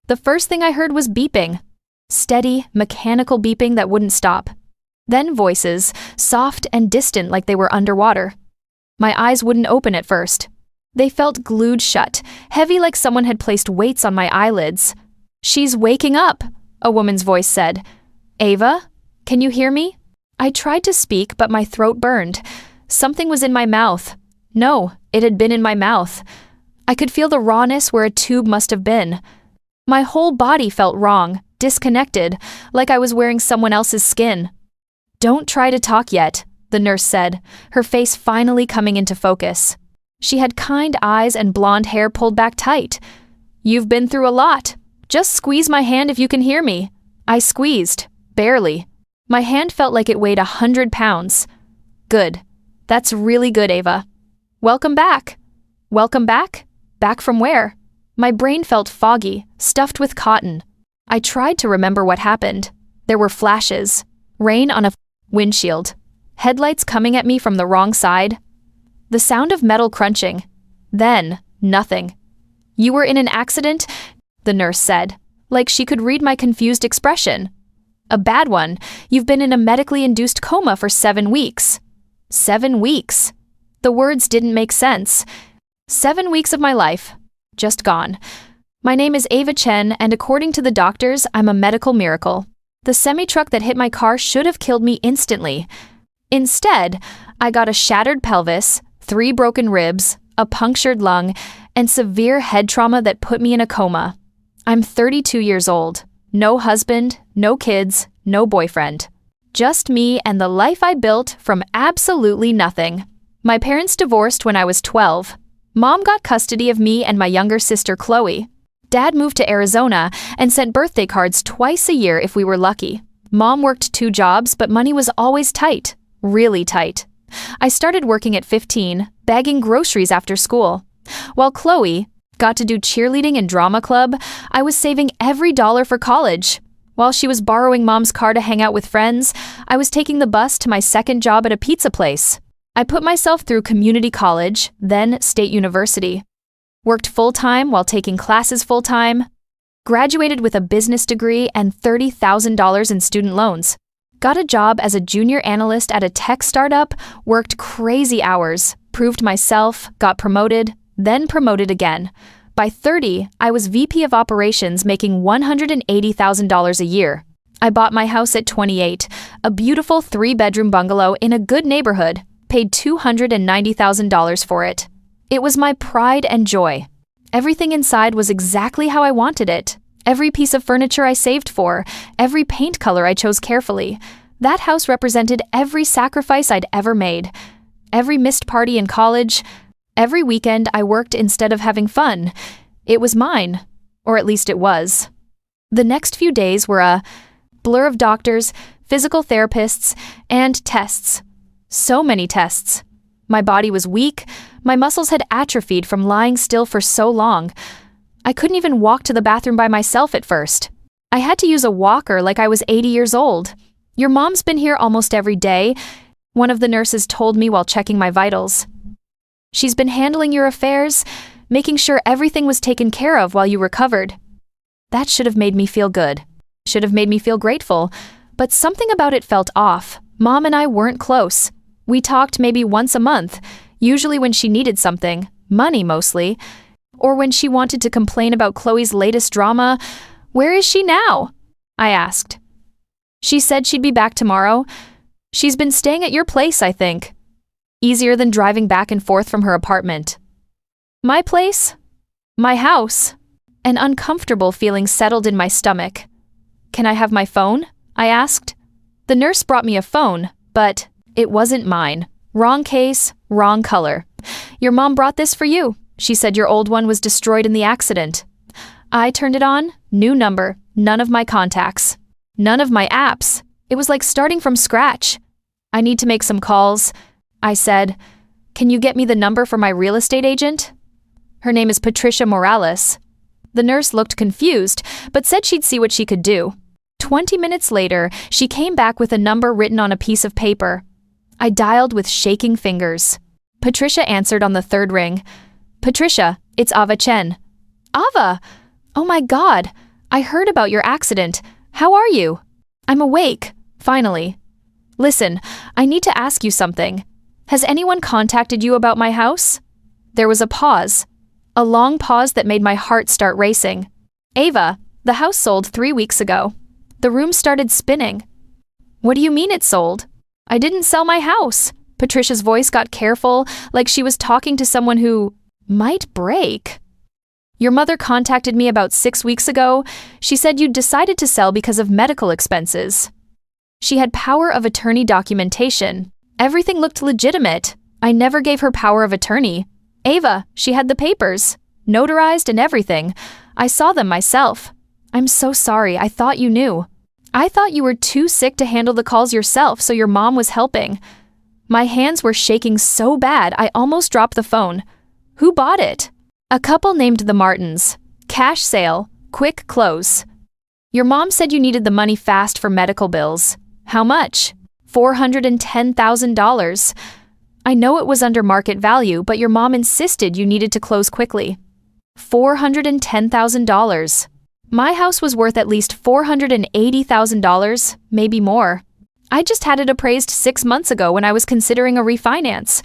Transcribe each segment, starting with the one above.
The first thing I heard was beeping. Steady, mechanical beeping that wouldn't stop. Then voices, soft and distant like they were underwater. My eyes wouldn't open at first. They felt glued shut, heavy like someone had placed weights on my eyelids. "She's waking up," a woman's voice said. "Ava, can you hear me?" I tried to speak, but my throat burned. Something was in my mouth. No, it had been in my mouth. I could feel the rawness where a tube must have been. My whole body felt wrong, disconnected, like I was wearing someone else's skin. "Don't try to talk yet," the nurse said, her face finally coming into focus. She had kind eyes and blonde hair pulled back tight. "You've been through a lot. Just squeeze my hand if you can hear me." I squeezed, barely. My hand felt like it weighed 100 pounds. "Good. That's really good, Ava. Welcome back." "Welcome back? Back from where?" My brain felt foggy, stuffed with cotton. I tried to remember what happened. There were flashes, rain on a windshield, headlights coming at me from the wrong side, the sound of metal crunching. Then, nothing. "You were in an accident?" the nurse said, like she could read my confused expression. "A bad one. You've been in a medically induced coma for 7 weeks." 7 weeks. The words didn't make sense. 7 weeks of my life. Just gone. My name is Ava Chen, and according to the doctors, I'm a medical miracle. The semi-truck that hit my car should have killed me instantly. Instead, I got a shattered pelvis, 3 broken ribs, a punctured lung, and severe head trauma that put me in a coma. I'm 32 years old. No husband, no kids, no boyfriend. Just me and the life I built from absolutely nothing. My parents divorced when I was 12. Mom got custody of me and my younger sister Chloe. Dad moved to Arizona and sent birthday cards twice a year if we were lucky. Mom worked 2 jobs, but money was always tight. Really tight. I started working at 15, bagging groceries after school. While Chloe got to do cheerleading and drama club, I was saving every dollar for college. While she was borrowing Mom's car to hang out with friends, I was taking the bus to my second job at a pizza place. I put myself through community college, then State University. Worked full-time while taking classes full-time. Graduated with a business degree and $30,000 in student loans. Got a job as a junior analyst at a tech startup, worked crazy hours, proved myself, got promoted, then promoted again. By 30, I was VP of operations making $180,000 a year. I bought my house at 28, a beautiful 3-bedroom bungalow in a good neighborhood, paid $290,000 for it. It was my pride and joy. Everything inside was exactly how I wanted it. Every piece of furniture I saved for, every paint color I chose carefully. That house represented every sacrifice I'd ever made. Every missed party in college. Every weekend I worked instead of having fun. It was mine. Or at least it was. The next few days were a blur of doctors, physical therapists, and tests. So many tests. My body was weak. My muscles had atrophied from lying still for so long. I couldn't even walk to the bathroom by myself at first. I had to use a walker like I was 80 years old. "Your mom's been here almost every day," one of the nurses told me while checking my vitals. "She's been handling your affairs, making sure everything was taken care of while you recovered." That should have made me feel good. Should have made me feel grateful. But something about it felt off. Mom and I weren't close. We talked maybe once a month, usually when she needed something, money mostly, or when she wanted to complain about Chloe's latest drama. "Where is she now?" I asked. "She said she'd be back tomorrow. She's been staying at your place, I think." Easier than driving back and forth from her apartment. My place? My house. An uncomfortable feeling settled in my stomach. "Can I have my phone?" I asked. The nurse brought me a phone, but it wasn't mine. Wrong case, wrong color. "Your mom brought this for you. She said your old one was destroyed in the accident." I turned it on, new number, none of my contacts. None of my apps. It was like starting from scratch. "I need to make some calls," I said. "Can you get me the number for my real estate agent?" "Her name is Patricia Morales." The nurse looked confused, but said she'd see what she could do. 20 minutes later, she came back with a number written on a piece of paper. I dialed with shaking fingers. Patricia answered on the 3rd ring. "Patricia, it's Ava Chen." "Ava! Oh my God! I heard about your accident. How are you? I'm awake, finally. Listen, I need to ask you something. Has anyone contacted you about my house? There was a pause. A long pause that made my heart start racing. Ava, the house sold 3 weeks ago. The room started spinning. What do you mean it sold? I didn't sell my house. Patricia's voice got careful, like she was talking to someone who might break. Your mother contacted me about 6 weeks ago. She said you'd decided to sell because of medical expenses. She had power of attorney documentation. Everything looked legitimate. I never gave her power of attorney. Ava, she had the papers, notarized and everything. I saw them myself. I'm so sorry, I thought you knew. I thought you were too sick to handle the calls yourself, so your mom was helping. My hands were shaking so bad I almost dropped the phone. Who bought it? A couple named the Martins. Cash sale, quick close. Your mom said you needed the money fast for medical bills. How much? $410,000. I know it was under market value, but your mom insisted you needed to close quickly. $410,000. My house was worth at least $480,000, maybe more. I just had it appraised 6 months ago when I was considering a refinance.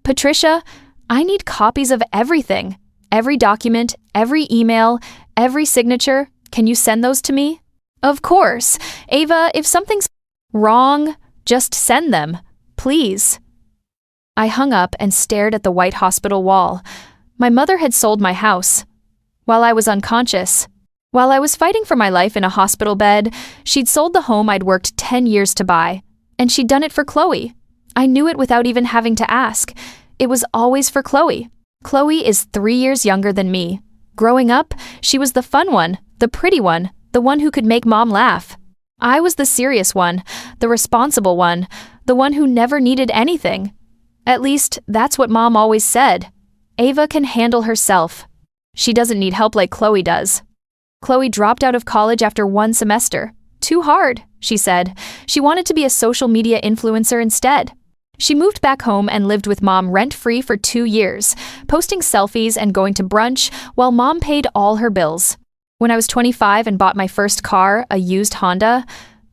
Patricia, I need copies of everything. Every document, every email, every signature. Can you send those to me? Of course. Ava, if something's wrong, just send them, please. I hung up and stared at the white hospital wall. My mother had sold my house. While I was unconscious. While I was fighting for my life in a hospital bed, she'd sold the home I'd worked 10 years to buy. And she'd done it for Chloe. I knew it without even having to ask. It was always for Chloe. Chloe is 3 years younger than me. Growing up, she was the fun one, the pretty one, the one who could make mom laugh. I was the serious one, the responsible one, the one who never needed anything. At least, that's what mom always said. Ava can handle herself. She doesn't need help like Chloe does. Chloe dropped out of college after 1 semester. Too hard, she said. She wanted to be a social media influencer instead. She moved back home and lived with mom rent-free for 2 years, posting selfies and going to brunch while mom paid all her bills. When I was 25 and bought my first car, a used Honda,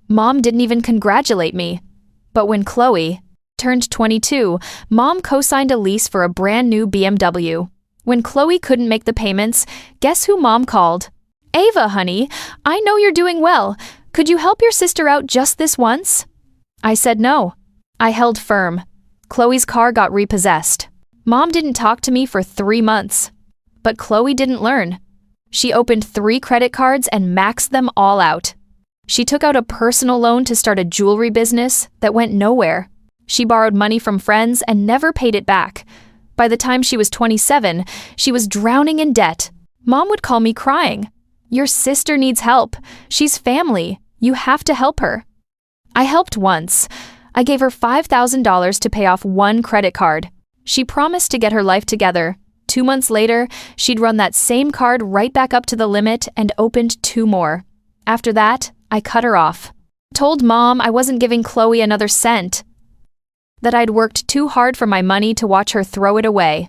mom didn't even congratulate me. But when Chloe turned 22, mom co-signed a lease for a brand new BMW. When Chloe couldn't make the payments, guess who mom called? Ava, honey, I know you're doing well. Could you help your sister out just this once? I said no. I held firm. Chloe's car got repossessed. Mom didn't talk to me for 3 months. But Chloe didn't learn. She opened 3 credit cards and maxed them all out. She took out a personal loan to start a jewelry business that went nowhere. She borrowed money from friends and never paid it back. By the time she was 27, she was drowning in debt. Mom would call me crying. Your sister needs help. She's family. You have to help her. I helped once. I gave her $5,000 to pay off 1 credit card. She promised to get her life together. 2 months later, she'd run that same card right back up to the limit and opened 2 more. After that, I cut her off. Told mom I wasn't giving Chloe another cent. That I'd worked too hard for my money to watch her throw it away.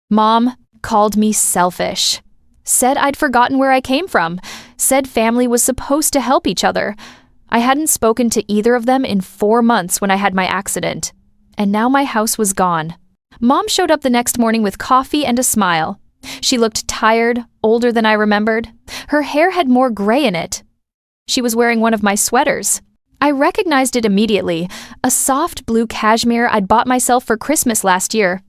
Mom called me selfish. Said I'd forgotten where I came from. Said family was supposed to help each other. I hadn't spoken to either of them in 4 months when I had my accident. And now my house was gone. Mom showed up the next morning with coffee and a smile. She looked tired, older than I remembered. Her hair had more gray in it. She was wearing one of my sweaters. I recognized it immediately, a soft blue cashmere I'd bought myself for Christmas last year.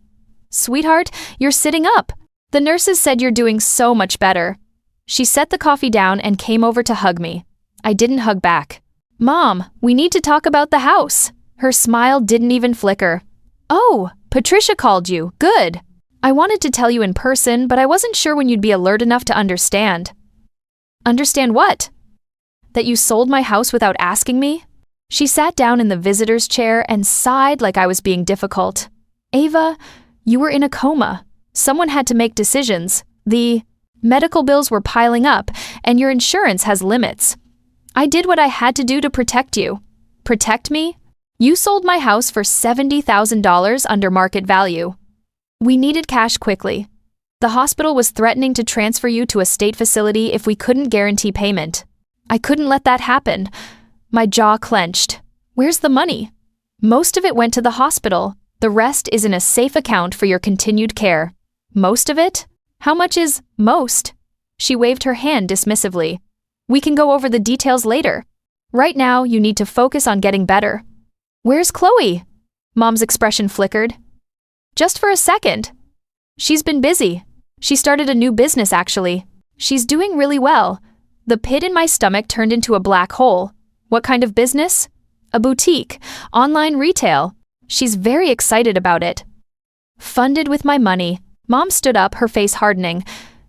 Sweetheart, you're sitting up. The nurses said you're doing so much better. She set the coffee down and came over to hug me. I didn't hug back. Mom, we need to talk about the house. Her smile didn't even flicker. Oh, Patricia called you. Good. I wanted to tell you in person, but I wasn't sure when you'd be alert enough to understand. Understand what? That you sold my house without asking me? She sat down in the visitor's chair and sighed like I was being difficult. Ava, you were in a coma. Someone had to make decisions. The medical bills were piling up, and your insurance has limits. I did what I had to do to protect you. Protect me? You sold my house for $70,000 under market value. We needed cash quickly. The hospital was threatening to transfer you to a state facility if we couldn't guarantee payment. I couldn't let that happen. My jaw clenched. Where's the money? Most of it went to the hospital. The rest is in a safe account for your continued care. Most of it? How much is most? She waved her hand dismissively. We can go over the details later. Right now, you need to focus on getting better. Where's Chloe? Mom's expression flickered. Just for a second. She's been busy. She started a new business, actually. She's doing really well. The pit in my stomach turned into a black hole. What kind of business? A boutique, online retail. She's very excited about it. Funded with my money. Mom stood up, her face hardening.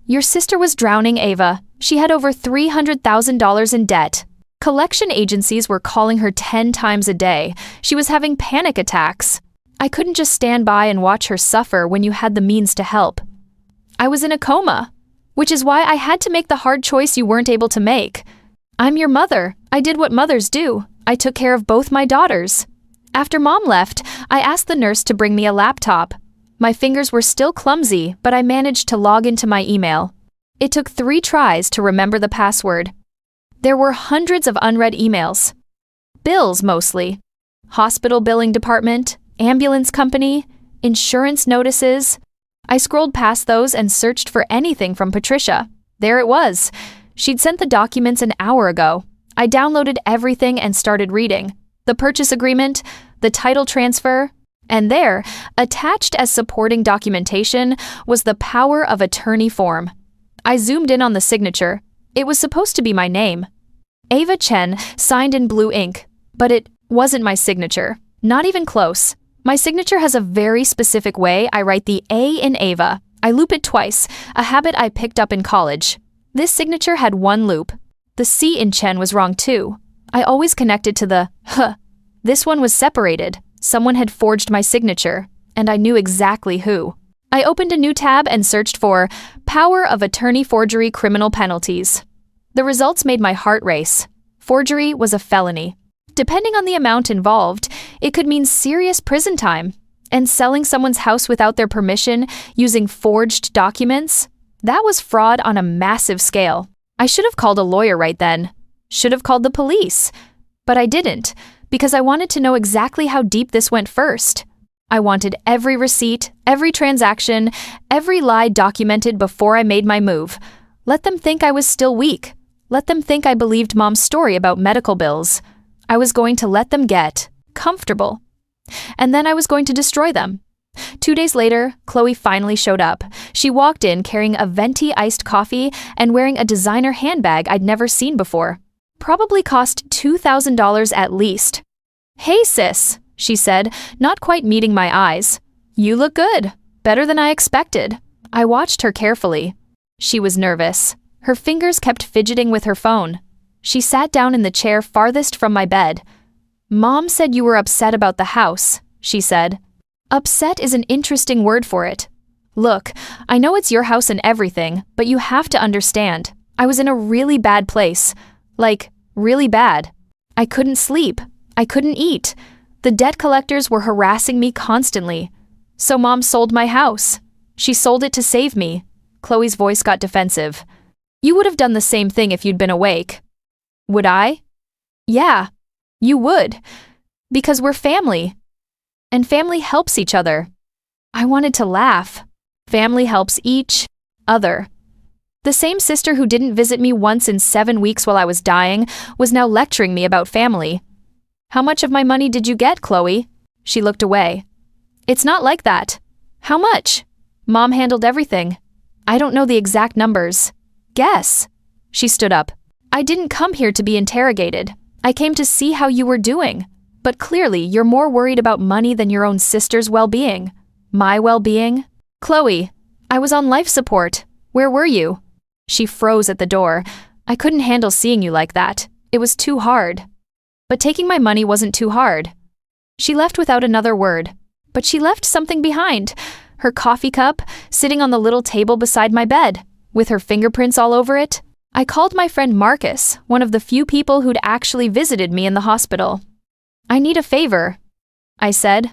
Your sister was drowning, Ava. She had over $300,000 in debt. Collection agencies were calling her 10 times a day. She was having panic attacks. I couldn't just stand by and watch her suffer when you had the means to help. I was in a coma, which is why I had to make the hard choice you weren't able to make. I'm your mother. I did what mothers do. I took care of both my daughters. After Mom left, I asked the nurse to bring me a laptop. My fingers were still clumsy, but I managed to log into my email. It took 3 tries to remember the password. There were hundreds of unread emails. Bills, mostly. Hospital billing department, ambulance company, insurance notices. I scrolled past those and searched for anything from Patricia. There it was. She'd sent the documents an hour ago. I downloaded everything and started reading. The purchase agreement, the title transfer, and there, attached as supporting documentation, was the power of attorney form. I zoomed in on the signature. It was supposed to be my name. Ava Chen, signed in blue ink, but it wasn't my signature. Not even close. My signature has a very specific way I write the A in Ava. I loop it twice, a habit I picked up in college. This signature had 1 loop. The C in Chen was wrong too. I always connected to the H. This one was separated. Someone had forged my signature, and I knew exactly who. I opened a new tab and searched for Power of Attorney Forgery Criminal Penalties. The results made my heart race. Forgery was a felony. Depending on the amount involved, it could mean serious prison time. And selling someone's house without their permission, using forged documents, that was fraud on a massive scale. I should have called a lawyer right then. Should have called the police. But I didn't, because I wanted to know exactly how deep this went first. I wanted every receipt, every transaction, every lie documented before I made my move. Let them think I was still weak. Let them think I believed Mom's story about medical bills. I was going to let them get comfortable. And then I was going to destroy them. 2 days later, Chloe finally showed up. She walked in carrying a venti iced coffee and wearing a designer handbag I'd never seen before. Probably cost $2,000 at least. Hey sis, she said, not quite meeting my eyes. You look good. Better than I expected. I watched her carefully. She was nervous. Her fingers kept fidgeting with her phone. She sat down in the chair farthest from my bed. Mom said you were upset about the house, she said. Upset is an interesting word for it. Look, I know it's your house and everything, but you have to understand. I was in a really bad place. Like, really bad. I couldn't sleep. I couldn't eat. The debt collectors were harassing me constantly. So Mom sold my house. She sold it to save me. Chloe's voice got defensive. You would have done the same thing if you'd been awake. Would I? Yeah, you would. Because we're family. And family helps each other. I wanted to laugh. Family helps each other. The same sister who didn't visit me once in 7 weeks while I was dying was now lecturing me about family. How much of my money did you get, Chloe? She looked away. It's not like that. How much? Mom handled everything. I don't know the exact numbers. Guess. She stood up. I didn't come here to be interrogated. I came to see how you were doing. But clearly, you're more worried about money than your own sister's well-being. My well-being? Chloe, I was on life support. Where were you? She froze at the door. I couldn't handle seeing you like that. It was too hard. But taking my money wasn't too hard. She left without another word. But she left something behind. Her coffee cup, sitting on the little table beside my bed, with her fingerprints all over it. I called my friend Marcus, one of the few people who'd actually visited me in the hospital. I need a favor, I said.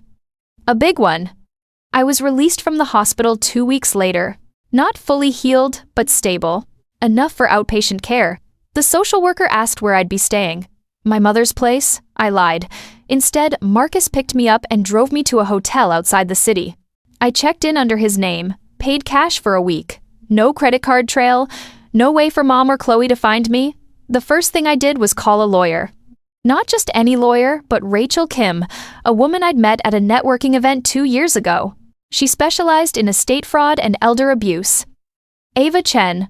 A big one. I was released from the hospital 2 weeks later. Not fully healed, but stable. Enough for outpatient care. The social worker asked where I'd be staying. My mother's place? I lied. Instead, Marcus picked me up and drove me to a hotel outside the city. I checked in under his name, paid cash for a week. No credit card trail, no way for Mom or Chloe to find me. The first thing I did was call a lawyer. Not just any lawyer, but Rachel Kim, a woman I'd met at a networking event 2 years ago. She specialized in estate fraud and elder abuse. "Ava Chen,"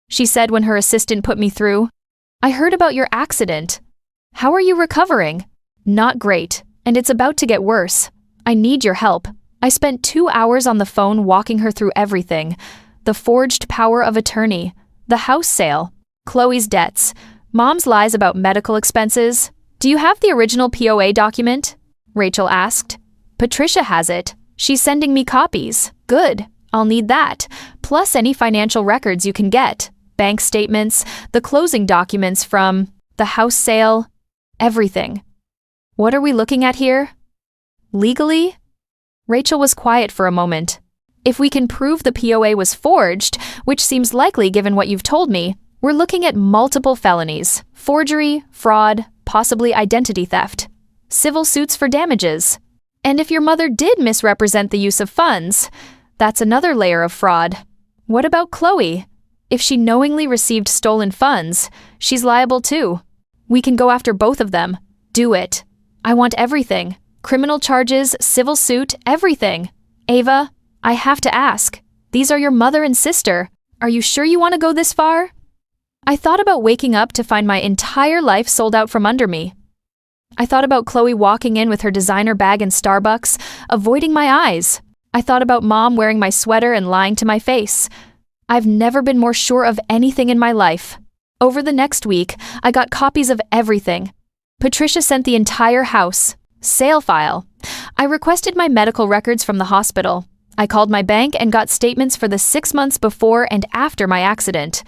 she said when her assistant put me through. "I heard about your accident. How are you recovering?" "Not great, and it's about to get worse. I need your help." I spent 2 hours on the phone walking her through everything. The forged power of attorney, the house sale, Chloe's debts, Mom's lies about medical expenses. "Do you have the original POA document?" Rachel asked. "Patricia has it. She's sending me copies." "Good. I'll need that, plus any financial records you can get. Bank statements, the closing documents from the house sale, everything." "What are we looking at here?" "Legally?" Rachel was quiet for a moment. "If we can prove the POA was forged, which seems likely given what you've told me, we're looking at multiple felonies: forgery, fraud, possibly identity theft, civil suits for damages. And if your mother did misrepresent the use of funds, that's another layer of fraud. What about Chloe? If she knowingly received stolen funds, she's liable too. We can go after both of them. Do it. I want everything. Criminal charges, civil suit, everything. Ava, I have to ask. These are your mother and sister. Are you sure you want to go this far?" I thought about waking up to find my entire life sold out from under me. I thought about Chloe walking in with her designer bag in Starbucks, avoiding my eyes. I thought about Mom wearing my sweater and lying to my face. I've never been more sure of anything in my life. Over the next week, I got copies of everything. Patricia sent the entire house. Sale file. I requested my medical records from the hospital. I called my bank and got statements for the 6 months before and after my accident.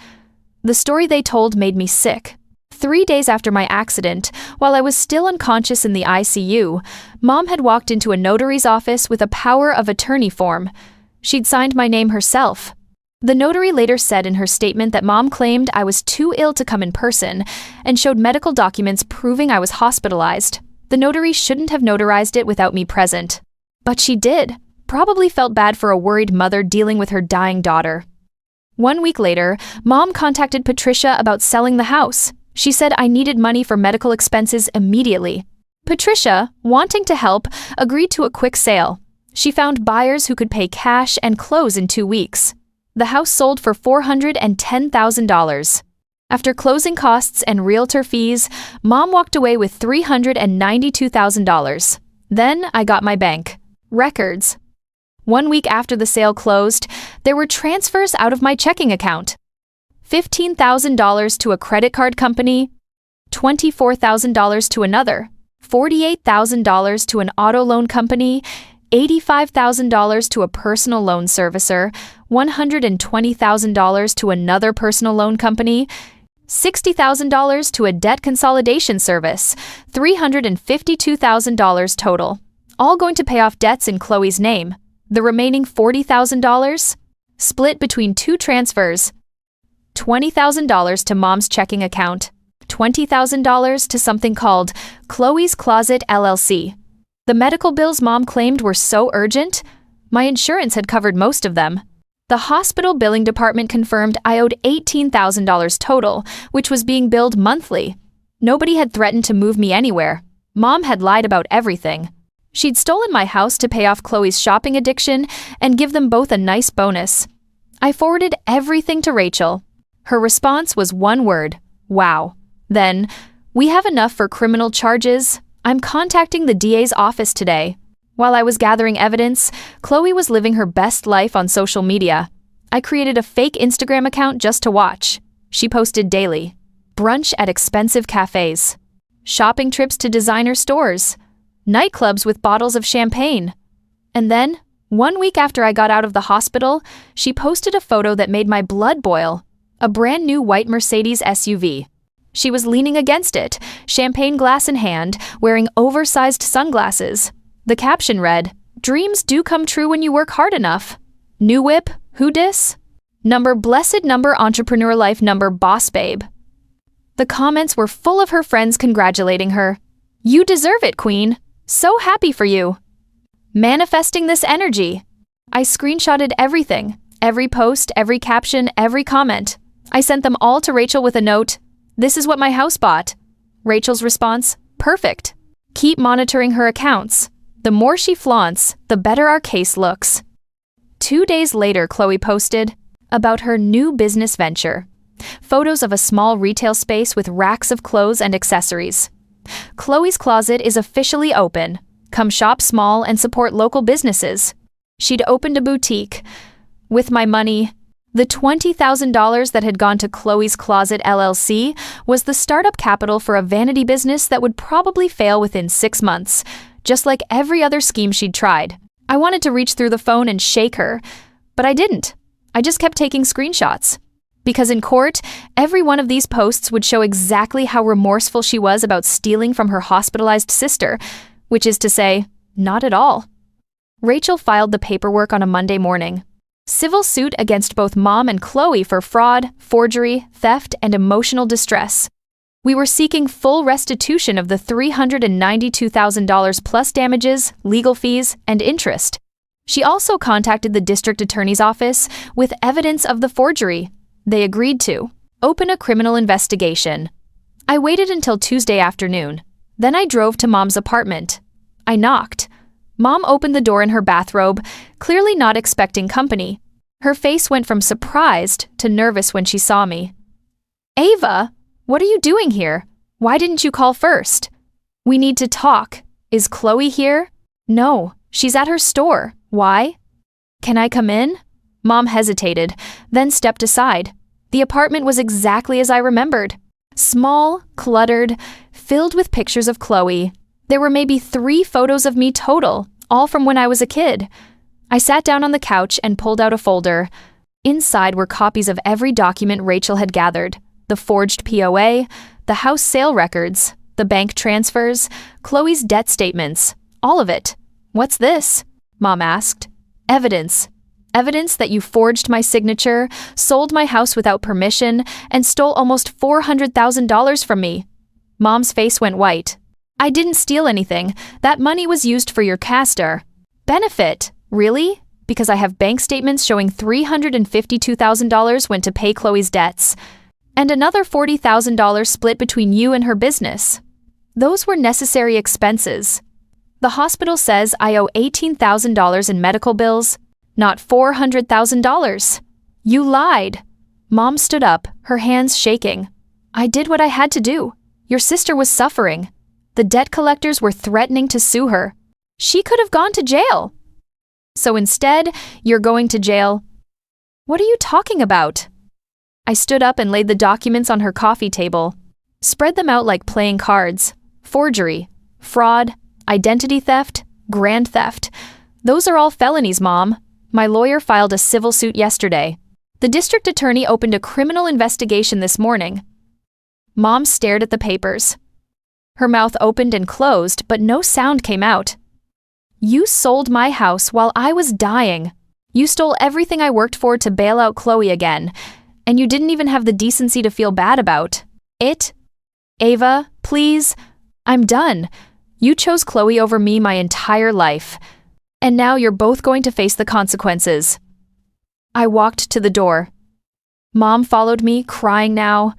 The story they told made me sick. 3 days after my accident, while I was still unconscious in the ICU, Mom had walked into a notary's office with a power of attorney form. She'd signed my name herself. The notary later said in her statement that Mom claimed I was too ill to come in person and showed medical documents proving I was hospitalized. The notary shouldn't have notarized it without me present. But she did. Probably felt bad for a worried mother dealing with her dying daughter. 1 week later, Mom contacted Patricia about selling the house. She said I needed money for medical expenses immediately. Patricia, wanting to help, agreed to a quick sale. She found buyers who could pay cash and close in 2 weeks. The house sold for $410,000. After closing costs and realtor fees, Mom walked away with $392,000. Then I got my bank records. 1 week after the sale closed, there were transfers out of my checking account. $15,000 to a credit card company, $24,000 to another, $48,000 to an auto loan company, $85,000 to a personal loan servicer, $120,000 to another personal loan company, $60,000 to a debt consolidation service, $352,000 total, all going to pay off debts in Chloe's name. The remaining $40,000 split between 2 transfers. $20,000 to Mom's checking account, $20,000 to something called Chloe's Closet LLC. The medical bills Mom claimed were so urgent, my insurance had covered most of them. The hospital billing department confirmed I owed $18,000 total, which was being billed monthly. Nobody had threatened to move me anywhere. Mom had lied about everything. She'd stolen my house to pay off Chloe's shopping addiction and give them both a nice bonus. I forwarded everything to Rachel. Her response was one word: wow. Then, "We have enough for criminal charges. I'm contacting the DA's office today." While I was gathering evidence, Chloe was living her best life on social media. I created a fake Instagram account just to watch. She posted daily. Brunch at expensive cafes. Shopping trips to designer stores. Nightclubs with bottles of champagne. And then, 1 week after I got out of the hospital, she posted a photo that made my blood boil. A brand new white Mercedes SUV. She was leaning against it, champagne glass in hand, wearing oversized sunglasses. The caption read, "Dreams do come true when you work hard enough." New whip, who dis? Number blessed number entrepreneur life number boss babe. The comments were full of her friends congratulating her. You deserve it, queen. So happy for you. Manifesting this energy. I screenshotted everything, every post, every caption, every comment. I sent them all to Rachel with a note. This is what my house bought. Rachel's response, perfect. Keep monitoring her accounts. The more she flaunts, the better our case looks. 2 days later, Chloe posted about her new business venture. Photos of a small retail space with racks of clothes and accessories. Chloe's closet is officially open. Come shop small and support local businesses. She'd opened a boutique. With my money, the $20,000 that had gone to Chloe's Closet LLC was the startup capital for a vanity business that would probably fail within 6 months, just like every other scheme she'd tried. I wanted to reach through the phone and shake her, but I didn't. I just kept taking screenshots. Because in court, every one of these posts would show exactly how remorseful she was about stealing from her hospitalized sister, which is to say, not at all. Rachel filed the paperwork on a Monday morning. Civil suit against both Mom and Chloe for fraud, forgery, theft, and emotional distress. We were seeking full restitution of the $392,000 plus damages, legal fees, and interest. She also contacted the district attorney's office with evidence of the forgery. They agreed to open a criminal investigation. I waited until Tuesday afternoon. Then I drove to Mom's apartment. I knocked. Mom opened the door in her bathrobe, clearly not expecting company. Her face went from surprised to nervous when she saw me. Ava, what are you doing here? Why didn't you call first? We need to talk. Is Chloe here? No, she's at her store. Why? Can I come in? Mom hesitated, then stepped aside. The apartment was exactly as I remembered. Small, cluttered, filled with pictures of Chloe. There were maybe 3 photos of me total, all from when I was a kid. I sat down on the couch and pulled out a folder. Inside were copies of every document Rachel had gathered. The forged POA, the house sale records, the bank transfers, Chloe's debt statements, all of it. What's this? Mom asked. Evidence. Evidence that you forged my signature, sold my house without permission, and stole almost $400,000 from me. Mom's face went white. I didn't steal anything. That money was used for your caster. Benefit? Really? Because I have bank statements showing $352,000 went to pay Chloe's debts, and another $40,000 split between you and her business. Those were necessary expenses. The hospital says I owe $18,000 in medical bills, not $400,000. You lied. Mom stood up, her hands shaking. I did what I had to do. Your sister was suffering. The debt collectors were threatening to sue her. She could have gone to jail. So instead, you're going to jail. What are you talking about? I stood up and laid the documents on her coffee table. Spread them out like playing cards. Forgery, fraud, identity theft, grand theft. Those are all felonies, Mom. My lawyer filed a civil suit yesterday. The district attorney opened a criminal investigation this morning. Mom stared at the papers. Her mouth opened and closed, but no sound came out. You sold my house while I was dying. You stole everything I worked for to bail out Chloe again, and you didn't even have the decency to feel bad about it. Ava, please, I'm done. You chose Chloe over me my entire life. And now you're both going to face the consequences. I walked to the door. Mom followed me, crying now.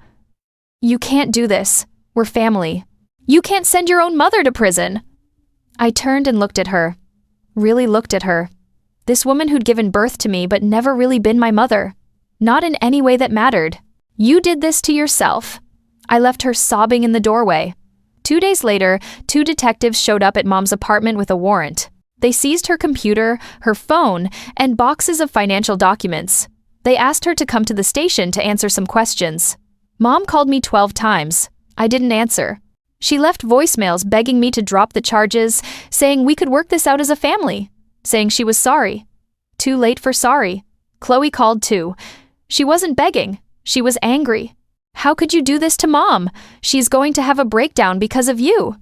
You can't do this. We're family. You can't send your own mother to prison. I turned and looked at her. Really looked at her. This woman who'd given birth to me but never really been my mother. Not in any way that mattered. You did this to yourself. I left her sobbing in the doorway. 2 days later, 2 detectives showed up at Mom's apartment with a warrant. They seized her computer, her phone, and boxes of financial documents. They asked her to come to the station to answer some questions. Mom called me 12 times. I didn't answer. She left voicemails begging me to drop the charges, saying we could work this out as a family, saying she was sorry. Too late for sorry. Chloe called too. She wasn't begging. She was angry. How could you do this to Mom? She's going to have a breakdown because of you.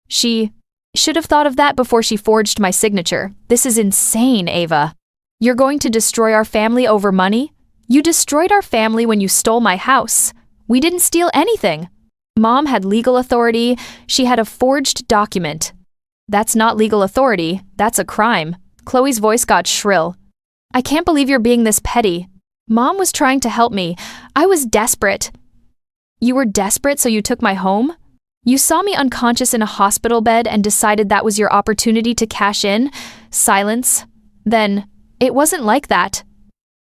She should have thought of that before she forged my signature. This is insane, Ava. You're going to destroy our family over money? You destroyed our family when you stole my house. We didn't steal anything. Mom had legal authority. She had a forged document. That's not legal authority. That's a crime. Chloe's voice got shrill. I can't believe you're being this petty. Mom was trying to help me. I was desperate. You were desperate, so you took my home? You saw me unconscious in a hospital bed and decided that was your opportunity to cash in? Silence. Then, it wasn't like that.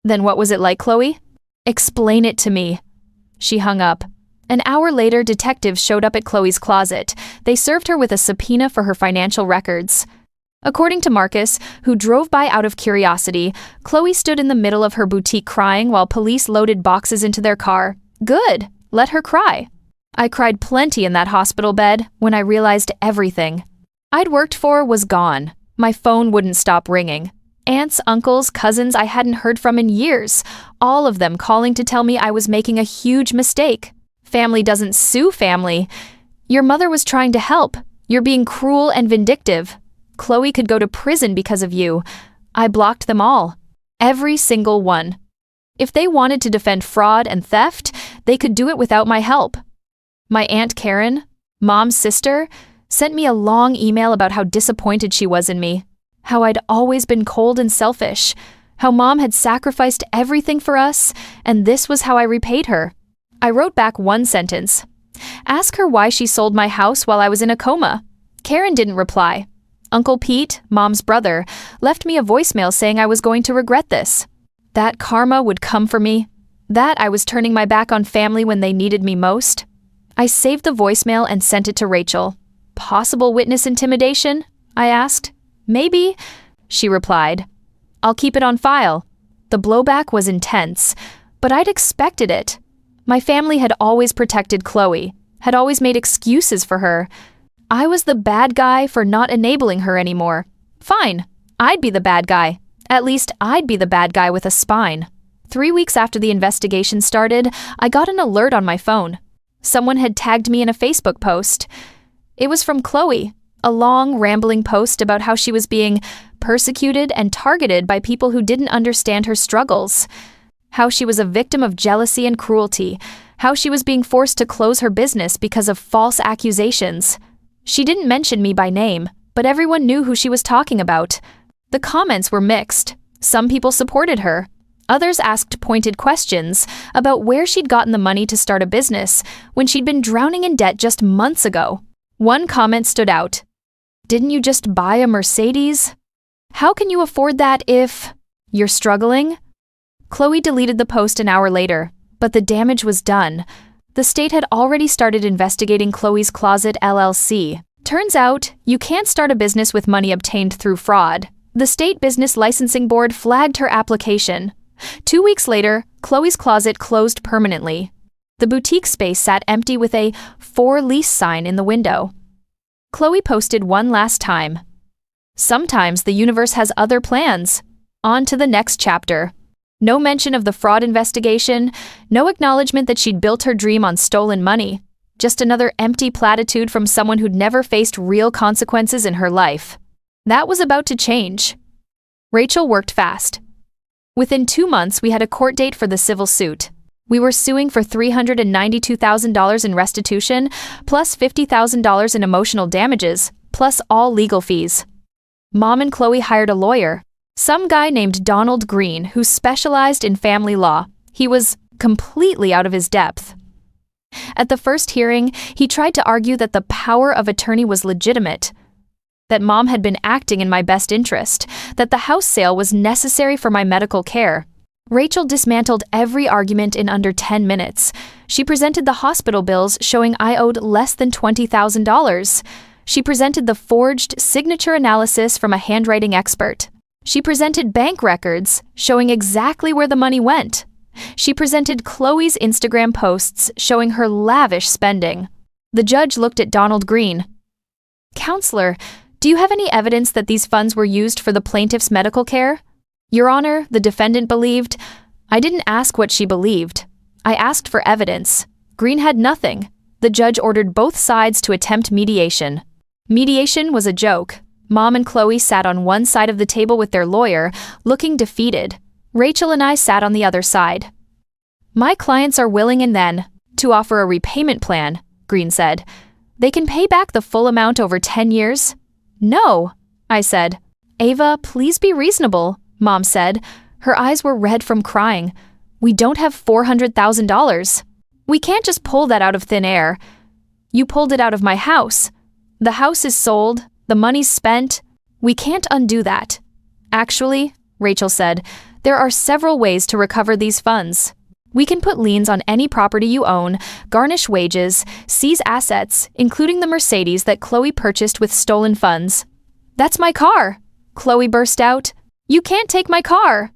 Then what was it like, Chloe? Explain it to me. She hung up. An hour later, detectives showed up at Chloe's closet. They served her with a subpoena for her financial records. According to Marcus, who drove by out of curiosity, Chloe stood in the middle of her boutique crying while police loaded boxes into their car. Good. Let her cry. I cried plenty in that hospital bed when I realized everything I'd worked for was gone. My phone wouldn't stop ringing. Aunts, uncles, cousins I hadn't heard from in years, all of them calling to tell me I was making a huge mistake. Family doesn't sue family. Your mother was trying to help. You're being cruel and vindictive. Chloe could go to prison because of you. I blocked them all. Every single one. If they wanted to defend fraud and theft, they could do it without my help. My Aunt Karen, Mom's sister, sent me a long email about how disappointed she was in me, how I'd always been cold and selfish, how Mom had sacrificed everything for us, and this was how I repaid her. I wrote back one sentence. Ask her why she sold my house while I was in a coma. Karen didn't reply. Uncle Pete, Mom's brother, left me a voicemail saying I was going to regret this. That karma would come for me. That I was turning my back on family when they needed me most. I saved the voicemail and sent it to Rachel. Possible witness intimidation? I asked. Maybe, she replied. I'll keep it on file. The blowback was intense, but I'd expected it. My family had always protected Chloe, had always made excuses for her. I was the bad guy for not enabling her anymore. Fine, I'd be the bad guy. At least I'd be the bad guy with a spine. 3 weeks after the investigation started, I got an alert on my phone. Someone had tagged me in a Facebook post. It was from Chloe, a long, rambling post about how she was being persecuted and targeted by people who didn't understand her struggles. How she was a victim of jealousy and cruelty. How she was being forced to close her business because of false accusations. She didn't mention me by name, but everyone knew who she was talking about. The comments were mixed. Some people supported her. Others asked pointed questions about where she'd gotten the money to start a business when she'd been drowning in debt just months ago. One comment stood out. Didn't you just buy a Mercedes? How can you afford that if you're struggling? Chloe deleted the post an hour later, but the damage was done. The state had already started investigating Chloe's Closet LLC. Turns out, you can't start a business with money obtained through fraud. The State Business Licensing Board flagged her application. 2 weeks later, Chloe's Closet closed permanently. The boutique space sat empty with a "for lease" sign in the window. Chloe posted one last time. Sometimes the universe has other plans. On to the next chapter. No mention of the fraud investigation, no acknowledgement that she'd built her dream on stolen money. Just another empty platitude from someone who'd never faced real consequences in her life. That was about to change. Rachel worked fast. Within 2 months, we had a court date for the civil suit. We were suing for $392,000 in restitution, plus $50,000 in emotional damages, plus all legal fees. Mom and Chloe hired a lawyer, some guy named Donald Green, who specialized in family law. He was completely out of his depth. At the first hearing, he tried to argue that the power of attorney was legitimate, that Mom had been acting in my best interest, that the house sale was necessary for my medical care. Rachel dismantled every argument in under 10 minutes. She presented the hospital bills showing I owed less than $20,000. She presented the forged signature analysis from a handwriting expert. She presented bank records showing exactly where the money went. She presented Chloe's Instagram posts showing her lavish spending. The judge looked at Donald Green. "Counselor, do you have any evidence that these funds were used for the plaintiff's medical care?" "Your Honor," the defendant believed. I didn't ask what she believed. I asked for evidence. Green had nothing. The judge ordered both sides to attempt mediation. Mediation was a joke. Mom and Chloe sat on one side of the table with their lawyer, looking defeated. Rachel and I sat on the other side. My clients are willing and then to offer a repayment plan, Green said. They can pay back the full amount over 10 years? No, I said. Ava, please be reasonable, Mom said. Her eyes were red from crying. We don't have $400,000. We can't just pull that out of thin air. You pulled it out of my house. The house is sold. The money's spent. We can't undo that. Actually, Rachel said, there are several ways to recover these funds. We can put liens on any property you own, garnish wages, seize assets, including the Mercedes that Chloe purchased with stolen funds. That's my car, Chloe burst out. You can't take my car.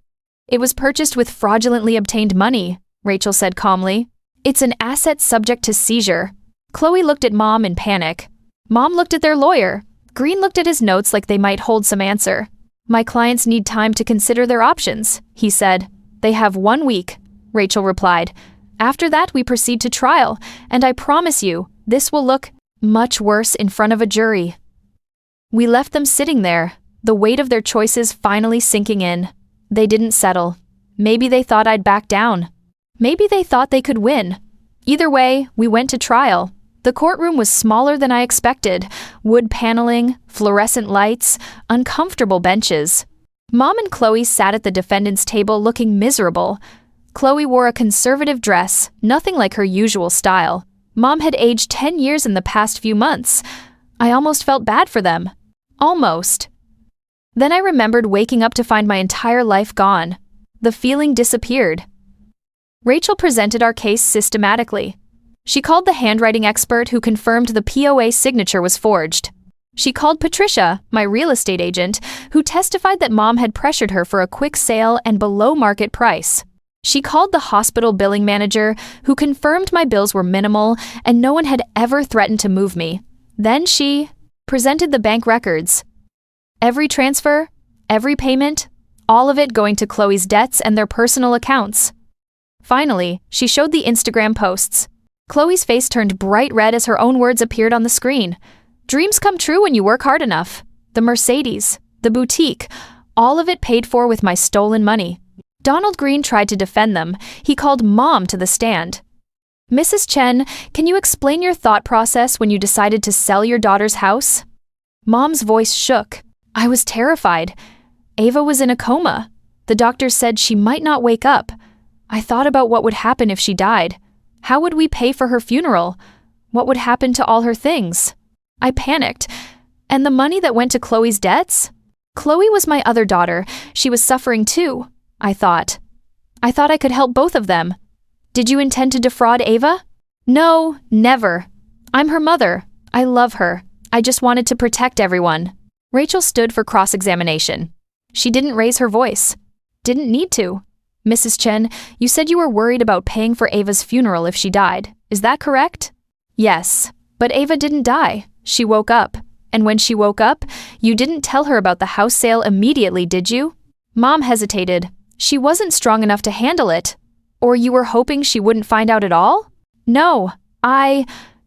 It was purchased with fraudulently obtained money, Rachel said calmly. It's an asset subject to seizure. Chloe looked at Mom in panic. Mom looked at their lawyer. Green looked at his notes like they might hold some answer. My clients need time to consider their options, he said. They have 1 week, Rachel replied. After that, we proceed to trial, and I promise you, this will look much worse in front of a jury. We left them sitting there, the weight of their choices finally sinking in. They didn't settle. Maybe they thought I'd back down. Maybe they thought they could win. Either way, we went to trial. The courtroom was smaller than I expected. Wood paneling, fluorescent lights, uncomfortable benches. Mom and Chloe sat at the defendant's table looking miserable. Chloe wore a conservative dress, nothing like her usual style. Mom had aged 10 years in the past few months. I almost felt bad for them. Almost. Then I remembered waking up to find my entire life gone. The feeling disappeared. Rachel presented our case systematically. She called the handwriting expert who confirmed the POA signature was forged. She called Patricia, my real estate agent, who testified that Mom had pressured her for a quick sale and below market price. She called the hospital billing manager, who confirmed my bills were minimal and no one had ever threatened to move me. Then she presented the bank records. Every transfer, every payment, all of it going to Chloe's debts and their personal accounts. Finally, she showed the Instagram posts. Chloe's face turned bright red as her own words appeared on the screen. Dreams come true when you work hard enough. The Mercedes, the boutique, all of it paid for with my stolen money. Donald Green tried to defend them. He called Mom to the stand. Mrs. Chen, can you explain your thought process when you decided to sell your daughter's house? Mom's voice shook. I was terrified. Ava was in a coma. The doctor said she might not wake up. I thought about what would happen if she died. How would we pay for her funeral? What would happen to all her things? I panicked. And the money that went to Chloe's debts? Chloe was my other daughter. She was suffering too, I thought. I thought I could help both of them. Did you intend to defraud Ava? No, never. I'm her mother. I love her. I just wanted to protect everyone. Rachel stood for cross-examination. She didn't raise her voice. Didn't need to. Mrs. Chen, you said you were worried about paying for Ava's funeral if she died. Is that correct? Yes, but Ava didn't die. She woke up. And when she woke up, you didn't tell her about the house sale immediately, did you? Mom hesitated. She wasn't strong enough to handle it. Or you were hoping she wouldn't find out at all? No,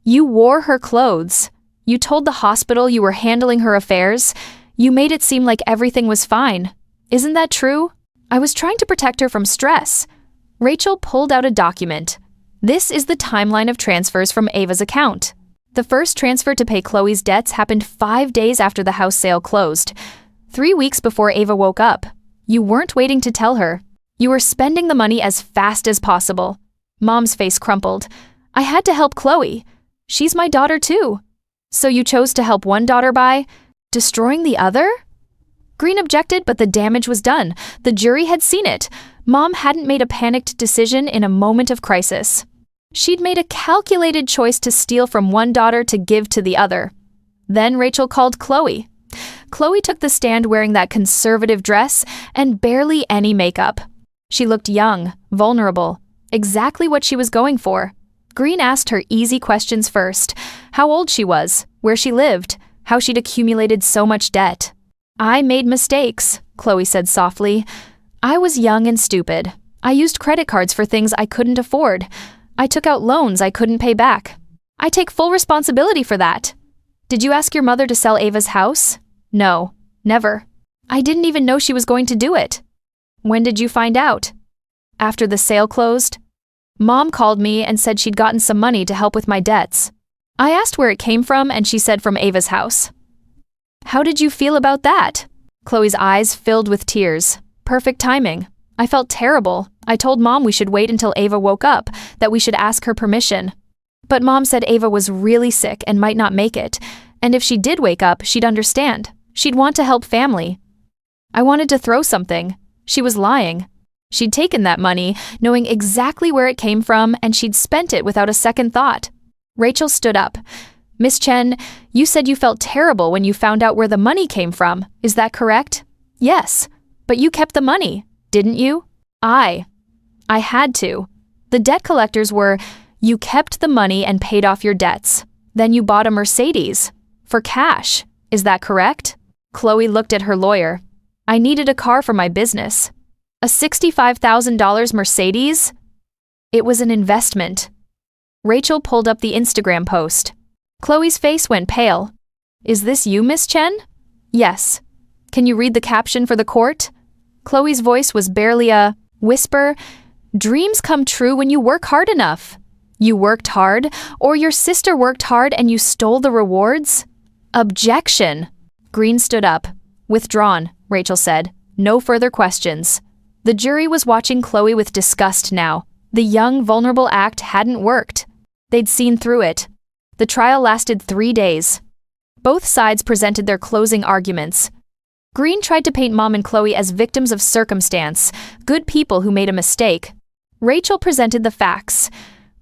you wore her clothes. You told the hospital you were handling her affairs. You made it seem like everything was fine. Isn't that true? I was trying to protect her from stress. Rachel pulled out a document. This is the timeline of transfers from Ava's account. The first transfer to pay Chloe's debts happened 5 days after the house sale closed. 3 weeks before Ava woke up. You weren't waiting to tell her. You were spending the money as fast as possible. Mom's face crumpled. I had to help Chloe. She's my daughter too. So you chose to help one daughter by destroying the other? Green objected, but the damage was done. The jury had seen it. Mom hadn't made a panicked decision in a moment of crisis. She'd made a calculated choice to steal from one daughter to give to the other. Then Rachel called Chloe. Chloe took the stand wearing that conservative dress and barely any makeup. She looked young, vulnerable, exactly what she was going for. Green asked her easy questions first. How old she was, where she lived, how she'd accumulated so much debt. I made mistakes, Chloe said softly. I was young and stupid. I used credit cards for things I couldn't afford. I took out loans I couldn't pay back. I take full responsibility for that. Did you ask your mother to sell Ava's house? No, never. I didn't even know she was going to do it. When did you find out? After the sale closed? Mom called me and said she'd gotten some money to help with my debts. I asked where it came from and she said from Ava's house. How did you feel about that? Chloe's eyes filled with tears. Perfect timing. I felt terrible. I told Mom we should wait until Ava woke up, that we should ask her permission. But Mom said Ava was really sick and might not make it, and if she did wake up, she'd understand. She'd want to help family. I wanted to throw something. She was lying. She'd taken that money, knowing exactly where it came from, and she'd spent it without a second thought. Rachel stood up. Miss Chen, you said you felt terrible when you found out where the money came from. Is that correct? Yes. But you kept the money, didn't you? I had to. The debt collectors were, you kept the money and paid off your debts. Then you bought a Mercedes. For cash. Is that correct? Chloe looked at her lawyer. I needed a car for my business. A $65,000 Mercedes? It was an investment. Rachel pulled up the Instagram post. Chloe's face went pale. Is this you, Miss Chen? Yes. Can you read the caption for the court? Chloe's voice was barely a whisper. Dreams come true when you work hard enough. You worked hard, or your sister worked hard and you stole the rewards? Objection. Green stood up. Withdrawn, Rachel said. No further questions. The jury was watching Chloe with disgust now. The young, vulnerable act hadn't worked. They'd seen through it. The trial lasted 3 days. Both sides presented their closing arguments. Green tried to paint Mom and Chloe as victims of circumstance, good people who made a mistake. Rachel presented the facts: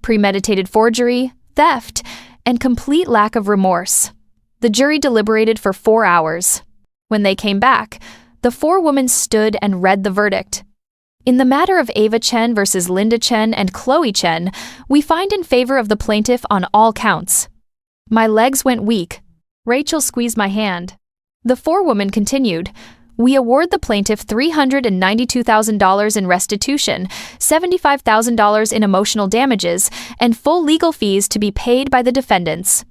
premeditated forgery, theft, and complete lack of remorse. The jury deliberated for 4 hours. When they came back, the 4 women stood and read the verdict. In the matter of Ava Chen versus Linda Chen and Chloe Chen, we find in favor of the plaintiff on all counts. My legs went weak. Rachel squeezed my hand. The 4 women continued. We award the plaintiff $392,000 in restitution, $75,000 in emotional damages, and full legal fees to be paid by the defendants.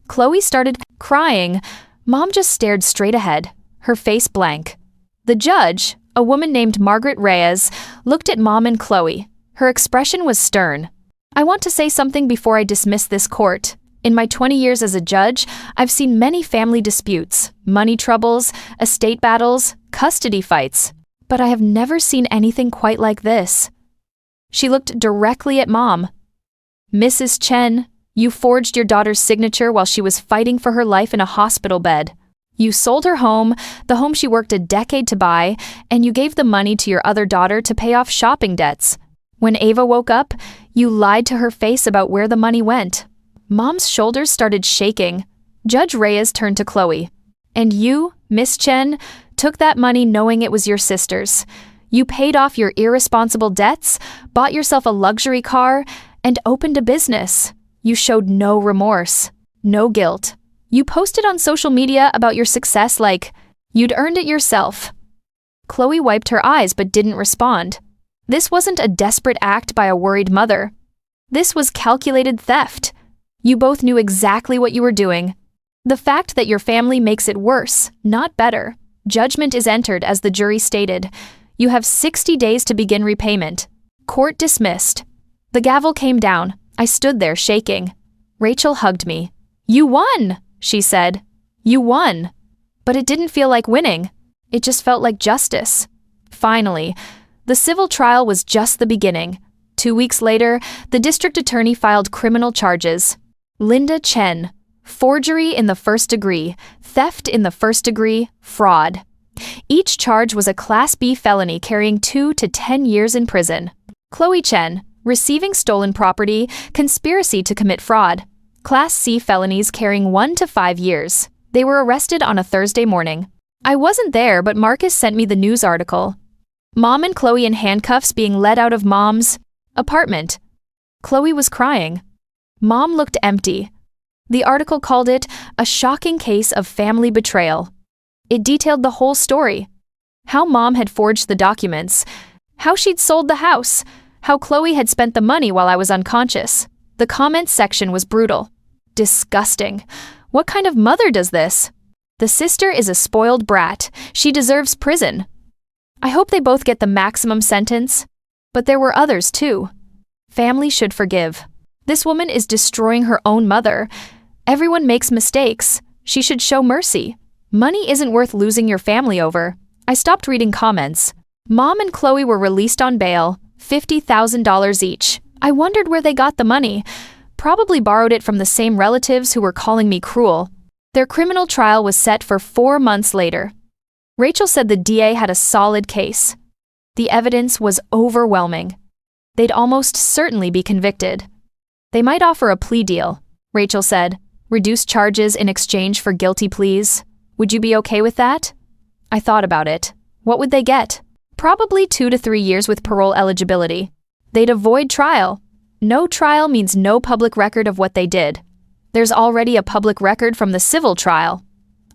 Chloe started crying. Mom just stared straight ahead, her face blank. The judge, a woman named Margaret Reyes, looked at Mom and Chloe. Her expression was stern. I want to say something before I dismiss this court. In my 20 years as a judge, I've seen many family disputes, money troubles, estate battles, custody fights, but I have never seen anything quite like this. She looked directly at Mom. Mrs. Chen, you forged your daughter's signature while she was fighting for her life in a hospital bed. You sold her home, the home she worked a decade to buy, and you gave the money to your other daughter to pay off shopping debts. When Ava woke up, you lied to her face about where the money went. Mom's shoulders started shaking. Judge Reyes turned to Chloe. And you, Miss Chen, took that money knowing it was your sister's. You paid off your irresponsible debts, bought yourself a luxury car, and opened a business. You showed no remorse, no guilt. You posted on social media about your success like you'd earned it yourself. Chloe wiped her eyes but didn't respond. This wasn't a desperate act by a worried mother. This was calculated theft. You both knew exactly what you were doing. The fact that your family makes it worse, not better. Judgment is entered, as the jury stated. You have 60 days to begin repayment. Court dismissed. The gavel came down. I stood there shaking. Rachel hugged me. You won, she said. You won. But it didn't feel like winning. It just felt like justice. Finally, the civil trial was just the beginning. 2 weeks later, the district attorney filed criminal charges. Linda Chen, forgery in the first degree, theft in the first degree, fraud. Each charge was a Class B felony carrying 2 to 10 years in prison. Chloe Chen, receiving stolen property, conspiracy to commit fraud. Class C felonies carrying 1 to 5 years. They were arrested on a Thursday morning. I wasn't there, but Marcus sent me the news article. Mom and Chloe in handcuffs being led out of Mom's apartment. Chloe was crying. Mom looked empty. The article called it a shocking case of family betrayal. It detailed the whole story. How Mom had forged the documents. How she'd sold the house. How Chloe had spent the money while I was unconscious. The comments section was brutal. Disgusting. What kind of mother does this? The sister is a spoiled brat. She deserves prison. I hope they both get the maximum sentence. But there were others too. Family should forgive. This woman is destroying her own mother. Everyone makes mistakes. She should show mercy. Money isn't worth losing your family over. I stopped reading comments. Mom and Chloe were released on bail, $50,000 each. I wondered where they got the money. Probably borrowed it from the same relatives who were calling me cruel. Their criminal trial was set for 4 months later. Rachel said the DA had a solid case. The evidence was overwhelming. They'd almost certainly be convicted. They might offer a plea deal, Rachel said. Reduce charges in exchange for guilty pleas. Would you be okay with that? I thought about it. What would they get? Probably 2 to 3 years with parole eligibility. They'd avoid trial. No trial means no public record of what they did. There's already a public record from the civil trial.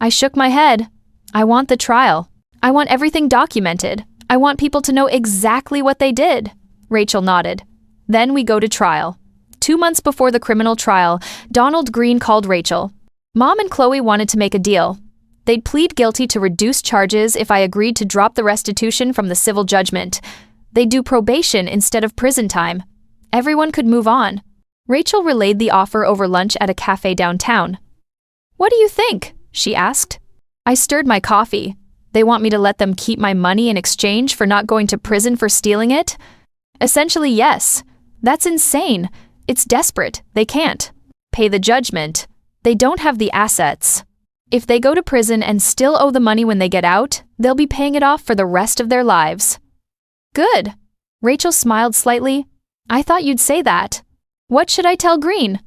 I shook my head. I want the trial. I want everything documented. I want people to know exactly what they did. Rachel nodded. Then we go to trial. 2 months before the criminal trial, Donald Green called Rachel. Mom and Chloe wanted to make a deal. They'd plead guilty to reduced charges if I agreed to drop the restitution from the civil judgment. They'd do probation instead of prison time. Everyone could move on. Rachel relayed the offer over lunch at a cafe downtown. What do you think? She asked. I stirred my coffee. They want me to let them keep my money in exchange for not going to prison for stealing it? Essentially, yes. That's insane. It's desperate. They can't pay the judgment. They don't have the assets. If they go to prison and still owe the money when they get out, they'll be paying it off for the rest of their lives. Good. Rachel smiled slightly. I thought you'd say that. What should I tell Green?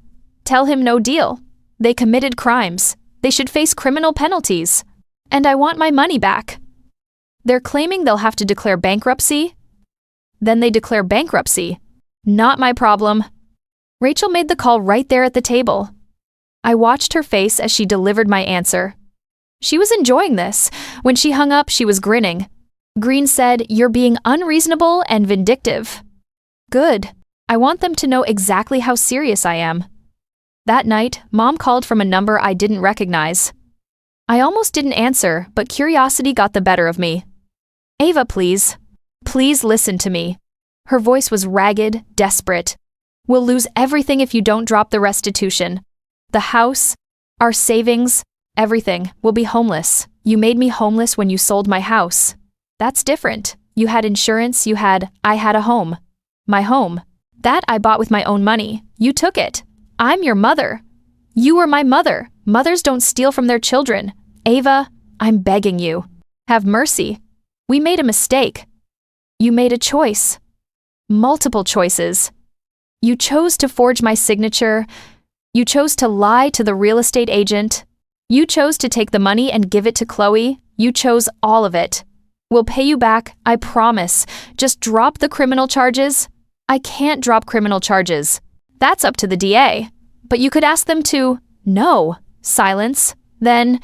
Tell him no deal. They committed crimes. They should face criminal penalties. And I want my money back. They're claiming they'll have to declare bankruptcy? Then they declare bankruptcy. Not my problem. Rachel made the call right there at the table. I watched her face as she delivered my answer. She was enjoying this. When she hung up, she was grinning. Green said, "You're being unreasonable and vindictive." Good. I want them to know exactly how serious I am. That night, Mom called from a number I didn't recognize. I almost didn't answer, but curiosity got the better of me. Ava, please. Please listen to me. Her voice was ragged, desperate. We'll lose everything if you don't drop the restitution. The house, our savings, everything. We'll be homeless. You made me homeless when you sold my house. That's different. You had insurance, I had a home. My home. That I bought with my own money. You took it. I'm your mother. You were my mother. Mothers don't steal from their children. Ava, I'm begging you. Have mercy. We made a mistake. You made a choice. Multiple choices. You chose to forge my signature. You chose to lie to the real estate agent. You chose to take the money and give it to Chloe. You chose all of it. We'll pay you back, I promise. Just drop the criminal charges. I can't drop criminal charges. That's up to the DA. But you could ask them to, no. Silence. Then,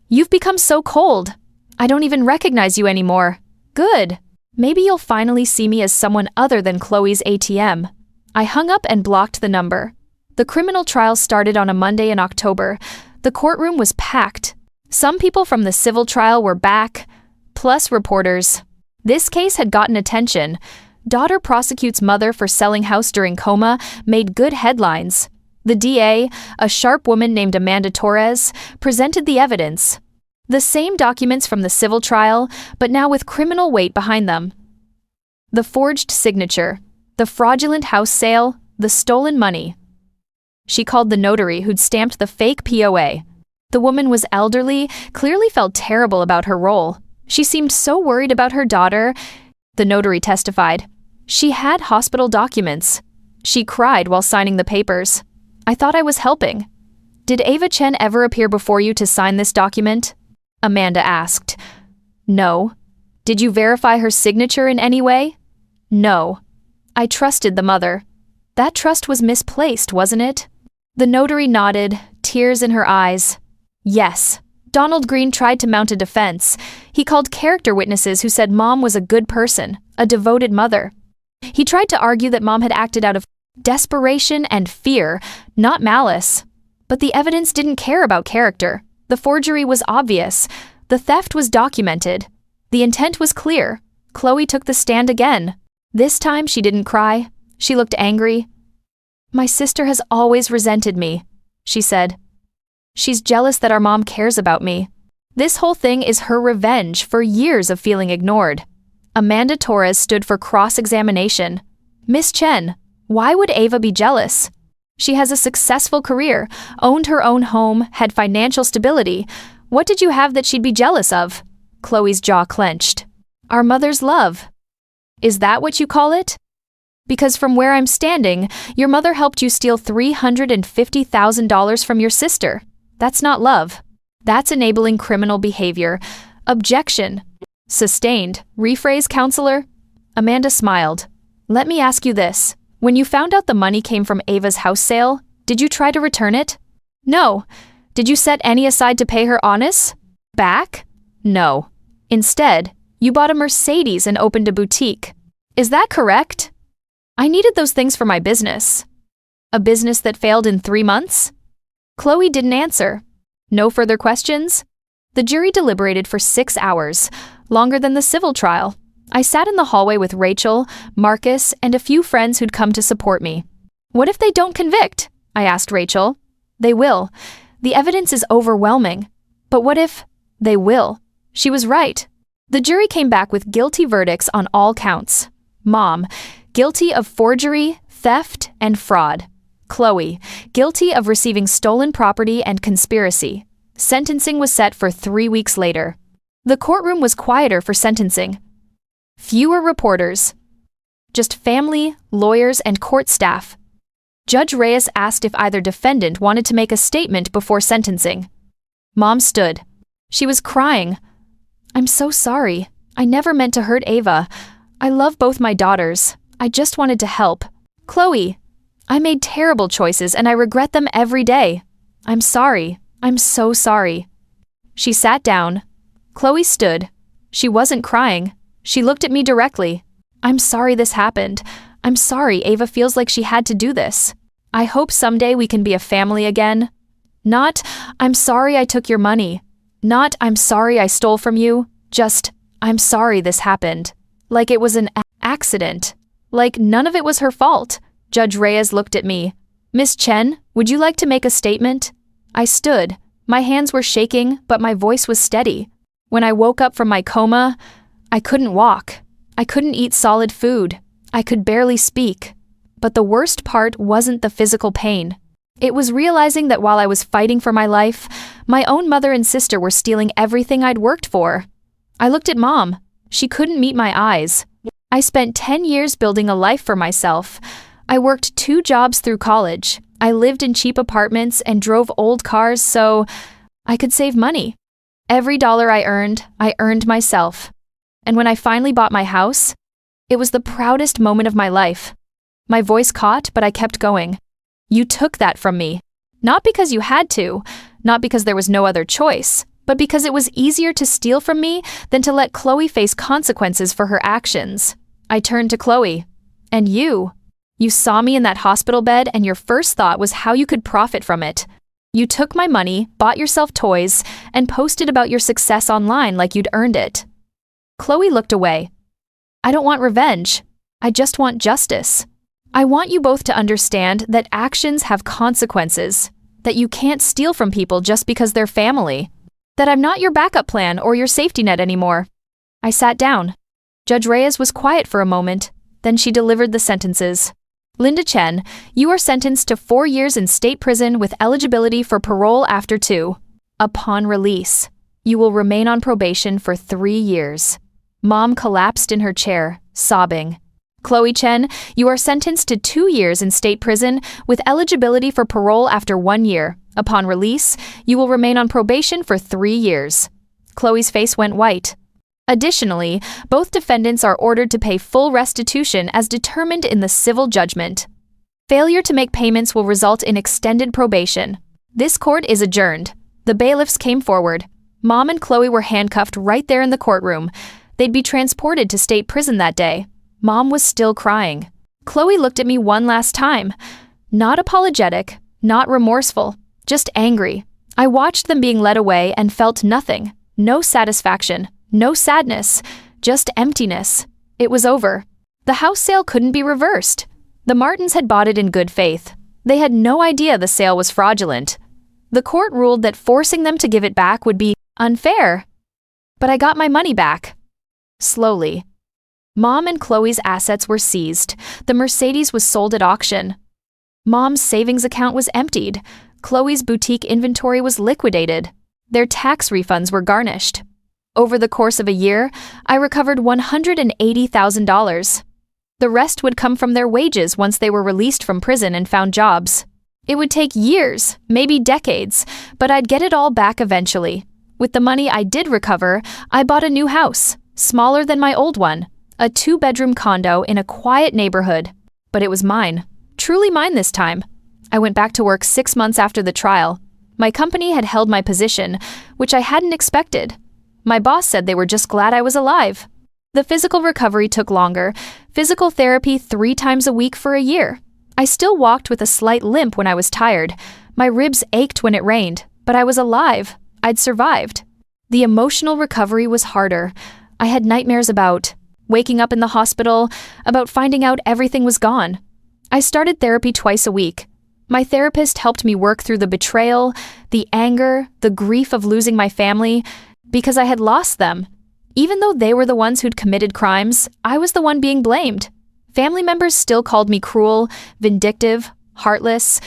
you've become so cold. I don't even recognize you anymore. Good. Maybe you'll finally see me as someone other than Chloe's ATM. I hung up and blocked the number. The criminal trial started on a Monday in October. The courtroom was packed. Some people from the civil trial were back, plus reporters. This case had gotten attention. Daughter prosecutes mother for selling house during coma made good headlines. The DA, a sharp woman named Amanda Torres, presented the evidence. The same documents from the civil trial, but now with criminal weight behind them. The forged signature, the fraudulent house sale, the stolen money. She called the notary who'd stamped the fake POA. The woman was elderly, clearly felt terrible about her role. She seemed so worried about her daughter. The notary testified. She had hospital documents. She cried while signing the papers. I thought I was helping. Did Ava Chen ever appear before you to sign this document? Amanda asked. No. Did you verify her signature in any way? No. I trusted the mother. That trust was misplaced, wasn't it? The notary nodded, tears in her eyes. Yes. Donald Green tried to mount a defense. He called character witnesses who said Mom was a good person, a devoted mother. He tried to argue that Mom had acted out of desperation and fear, not malice. But the evidence didn't care about character. The forgery was obvious. The theft was documented. The intent was clear. Chloe took the stand again. This time she didn't cry. She looked angry. "My sister has always resented me," she said. "She's jealous that our mom cares about me. This whole thing is her revenge for years of feeling ignored." Amanda Torres stood for cross-examination. "Miss Chen, why would Ava be jealous? She has a successful career, owned her own home, had financial stability. What did you have that she'd be jealous of?" Chloe's jaw clenched. "Our mother's love." "Is that what you call it?" "Because from where I'm standing, your mother helped you steal $350,000 from your sister. That's not love. That's enabling criminal behavior. Objection." "Sustained. Rephrase, counselor." Amanda smiled. "Let me ask you this. When you found out the money came from Ava's house sale, did you try to return it?" "No." "Did you set any aside to pay her honest back?" "No." "Instead, you bought a Mercedes and opened a boutique. Is that correct?" "I needed those things for my business." "A business that failed in 3 months?" Chloe didn't answer. No further questions? The jury deliberated for 6 hours, longer than the civil trial. I sat in the hallway with Rachel, Marcus, and a few friends who'd come to support me. "What if they don't convict?" I asked Rachel. "They will. The evidence is overwhelming." "But what if—" "They will." She was right. The jury came back with guilty verdicts on all counts. Mom, guilty of forgery, theft, and fraud. Chloe, guilty of receiving stolen property and conspiracy. Sentencing was set for 3 weeks later. The courtroom was quieter for sentencing. Fewer reporters. Just family, lawyers, and court staff. Judge Reyes asked if either defendant wanted to make a statement before sentencing. Mom stood. She was crying. "I'm so sorry. I never meant to hurt Ava. I love both my daughters. I just wanted to help. Chloe, I made terrible choices and I regret them every day. I'm sorry. I'm so sorry." She sat down. Chloe stood. She wasn't crying. She looked at me directly. "I'm sorry this happened. I'm sorry Ava feels like she had to do this. I hope someday we can be a family again. Not, I'm sorry I took your money. Not, I'm sorry I stole from you. Just, I'm sorry this happened. Like it was an accident. Like none of it was her fault." Judge Reyes looked at me. "Miss Chen, would you like to make a statement?" I stood. My hands were shaking, but my voice was steady. When I woke up from my coma, I couldn't walk. I couldn't eat solid food. I could barely speak. But the worst part wasn't the physical pain. It was realizing that while I was fighting for my life, my own mother and sister were stealing everything I'd worked for. I looked at Mom. She couldn't meet my eyes. I spent 10 years building a life for myself. I worked 2 jobs through college. I lived in cheap apartments and drove old cars so I could save money. Every dollar I earned myself. And when I finally bought my house, it was the proudest moment of my life. My voice caught, but I kept going. "You took that from me. Not because you had to, not because there was no other choice, but because it was easier to steal from me than to let Chloe face consequences for her actions." I turned to Chloe. "And you? You saw me in that hospital bed and your first thought was how you could profit from it. You took my money, bought yourself toys, and posted about your success online like you'd earned it." Chloe looked away. "I don't want revenge. I just want justice. I want you both to understand that actions have consequences, that you can't steal from people just because they're family, that I'm not your backup plan or your safety net anymore." I sat down. Judge Reyes was quiet for a moment, then she delivered the sentences. "Linda Chen, you are sentenced to 4 years in state prison with eligibility for parole after 2. Upon release, you will remain on probation for 3 years." Mom collapsed in her chair, sobbing. "Chloe Chen, you are sentenced to 2 years in state prison with eligibility for parole after 1 year. Upon release, you will remain on probation for 3 years." Chloe's face went white. Additionally, both defendants are ordered to pay full restitution as determined in the civil judgment. Failure to make payments will result in extended probation. This court is adjourned. The bailiffs came forward. Mom and Chloe were handcuffed right there in the courtroom. They'd be transported to state prison that day. Mom was still crying. Chloe looked at me one last time. Not apologetic, not remorseful, just angry. I watched them being led away and felt nothing. No satisfaction, no sadness, just emptiness. It was over. The house sale couldn't be reversed. The Martins had bought it in good faith. They had no idea the sale was fraudulent. The court ruled that forcing them to give it back would be unfair. But I got my money back. Slowly. Mom and Chloe's assets were seized. The Mercedes was sold at auction. Mom's savings account was emptied. Chloe's boutique inventory was liquidated. Their tax refunds were garnished. Over the course of a year, I recovered $180,000. The rest would come from their wages once they were released from prison and found jobs. It would take years, maybe decades, but I'd get it all back eventually. With the money I did recover, I bought a new house, smaller than my old one, a 2-bedroom condo in a quiet neighborhood. But it was mine, truly mine this time. I went back to work 6 months after the trial. My company had held my position, which I hadn't expected. My boss said they were just glad I was alive. The physical recovery took longer, physical therapy 3 times a week for a year. I still walked with a slight limp when I was tired. My ribs ached when it rained, but I was alive. I'd survived. The emotional recovery was harder. I had nightmares about waking up in the hospital, about finding out everything was gone. I started therapy twice a week. My therapist helped me work through the betrayal, the anger, the grief of losing my family, because I had lost them. Even though they were the ones who'd committed crimes, I was the one being blamed. Family members still called me cruel, vindictive, heartless.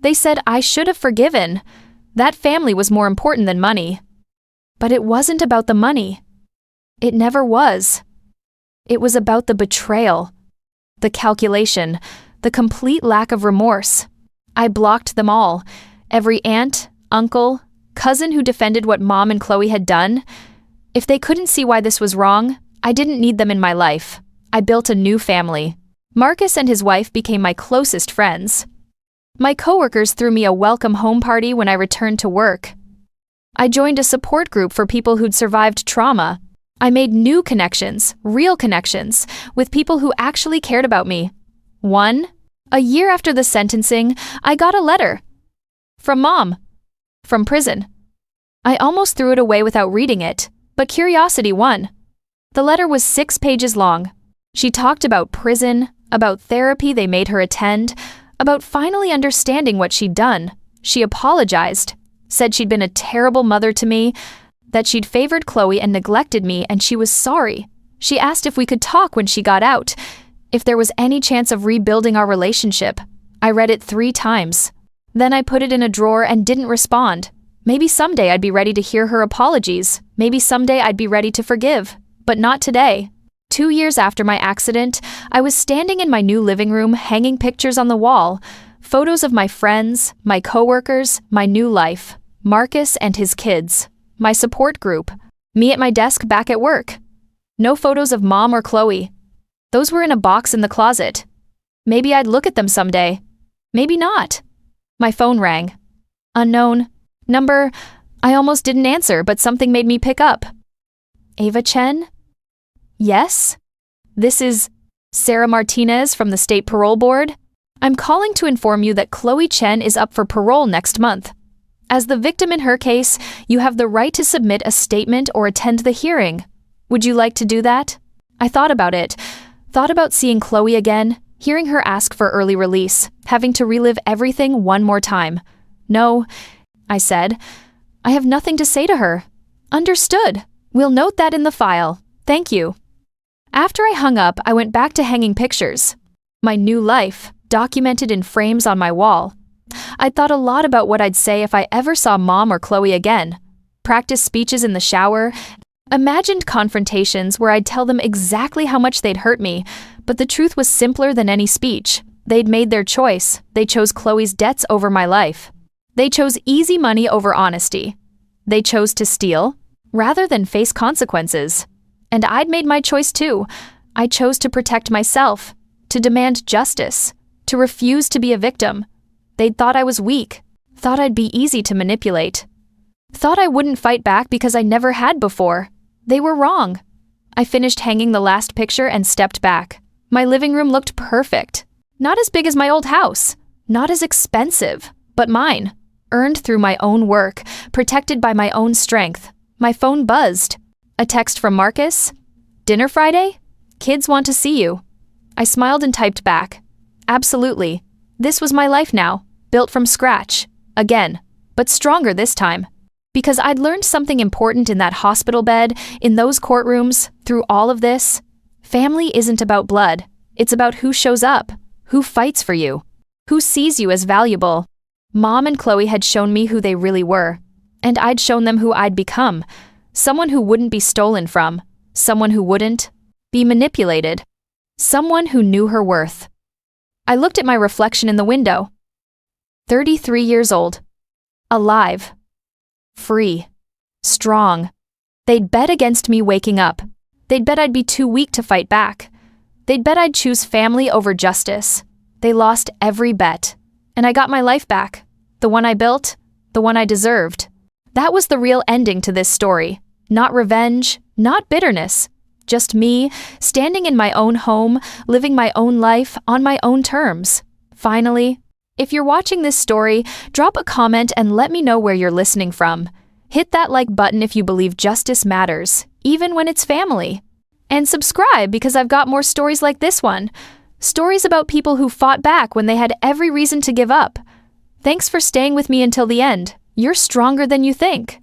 They said I should have forgiven. That family was more important than money. But it wasn't about the money. It never was. It was about the betrayal, the calculation, the complete lack of remorse. I blocked them all. Every aunt, uncle, cousin who defended what Mom and Chloe had done. If they couldn't see why this was wrong, I didn't need them in my life. I built a new family. Marcus and his wife became my closest friends. My coworkers threw me a welcome home party when I returned to work. I joined a support group for people who'd survived trauma. I made new connections, real connections, with people who actually cared about me. A year after the sentencing, I got a letter. From Mom. From prison. I almost threw it away without reading it, but curiosity won. The letter was 6 pages long. She talked about prison, about therapy they made her attend, about finally understanding what she'd done. She apologized, said she'd been a terrible mother to me, that she'd favored Chloe and neglected me, and she was sorry. She asked if we could talk when she got out, if there was any chance of rebuilding our relationship. I read it 3 times. Then I put it in a drawer and didn't respond. Maybe someday I'd be ready to hear her apologies. Maybe someday I'd be ready to forgive. But not today. 2 years after my accident, I was standing in my new living room hanging pictures on the wall, photos of my friends, my coworkers, my new life, Marcus and his kids, my support group, me at my desk back at work. No photos of Mom or Chloe. Those were in a box in the closet. Maybe I'd look at them someday. Maybe not. My phone rang. Unknown. Number. I almost didn't answer, but something made me pick up. Ava Chen? Yes? This is Sarah Martinez from the State Parole Board. I'm calling to inform you that Chloe Chen is up for parole next month. As the victim in her case, you have the right to submit a statement or attend the hearing. Would you like to do that? I thought about it. Thought about seeing Chloe again, hearing her ask for early release, having to relive everything one more time. No, I said. I have nothing to say to her. Understood. We'll note that in the file. Thank you. After I hung up, I went back to hanging pictures. My new life, documented in frames on my wall. I'd thought a lot about what I'd say if I ever saw Mom or Chloe again. Practiced speeches in the shower, imagined confrontations where I'd tell them exactly how much they'd hurt me, but the truth was simpler than any speech. They'd made their choice. They chose Chloe's debts over my life. They chose easy money over honesty. They chose to steal, rather than face consequences. And I'd made my choice too. I chose to protect myself, to demand justice, to refuse to be a victim. They'd thought I was weak, thought I'd be easy to manipulate, thought I wouldn't fight back because I never had before. They were wrong. I finished hanging the last picture and stepped back. My living room looked perfect. Not as big as my old house, not as expensive, but mine. Earned through my own work, protected by my own strength. My phone buzzed. A text from Marcus. Dinner Friday? Kids want to see you. I smiled and typed back. Absolutely. This was my life now, built from scratch. Again. But stronger this time. Because I'd learned something important in that hospital bed, in those courtrooms, through all of this. Family isn't about blood. It's about who shows up, who fights for you, who sees you as valuable. Mom and Chloe had shown me who they really were, and I'd shown them who I'd become. Someone who wouldn't be stolen from, someone who wouldn't be manipulated, someone who knew her worth. I looked at my reflection in the window. 33 years old. Alive. Free. Strong. They'd bet against me waking up. They'd bet I'd be too weak to fight back. They'd bet I'd choose family over justice. They lost every bet. And I got my life back. The one I built, the one I deserved. That was the real ending to this story. Not revenge, not bitterness. Just me, standing in my own home, living my own life on my own terms. Finally, if you're watching this story, drop a comment and let me know where you're listening from. Hit that like button if you believe justice matters, even when it's family. And subscribe because I've got more stories like this one. Stories about people who fought back when they had every reason to give up. Thanks for staying with me until the end. You're stronger than you think.